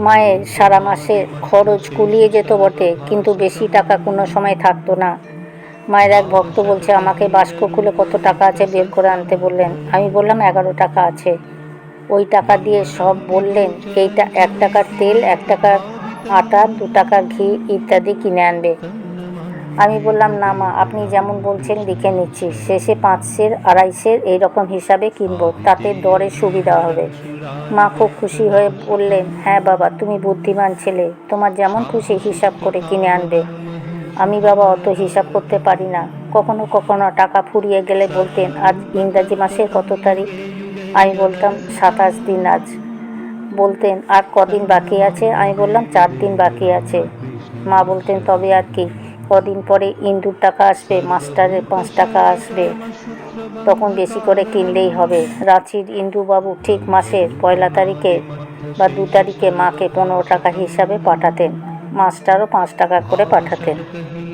মায়ের সারা মাসের খরচ কুলিয়ে যেত বটে, কিন্তু বেশি টাকা কোনো সময় থাকতো না। মায়ের এক ভক্ত বলছে, আমাকে বাস্ক খুলে কত টাকা আছে বের করে আনতে বললেন। আমি বললাম 11 টাকা আছে। ওই টাকা দিয়ে সব বললেন, এইটা 1 টাকার তেল, 1 টাকার আটা, 2 টাকার ঘি ইত্যাদি কিনে আনবে। আমি বললাম, না মা, আপনি যেমন বলছেন লিখে নিচ্ছি, শেষে 5 সের 2.5 সের এইরকম হিসাবে কিনবো, তাতে দরে সুবিধা হবে। মা খুব খুশি হয়ে বললেন, হ্যাঁ বাবা, তুমি বুদ্ধিমান ছেলে, তোমার যেমন খুশি হিসাব করে কিনে আনবে। আমি বাবা অত হিসাব করতে পারি না। কখনো কখনো টাকা ফুরিয়ে গেলে বলতেন, আজ ইংরাজি মাসের কত তারিখ? আমি বলতাম 27 দিন আজ। বলতেন, আর কদিন বাকি আছে? আমি বললাম 4 দিন বাকি আছে। মা বলতেন, তবে আর কি, কদিন পরে ইন্দুর টাকা আসবে, মাস্টারের 5 টাকা আসবে, তখন বেশি করে কিনলেই হবে। রাঁচির ইন্দুবাবু ঠিক মাসের 1 তারিখে বা 2 তারিখে মাকে 15 টাকা হিসাবে পাঠাতেন, মাস্টারও 5 টাকা করে পাঠাতেন।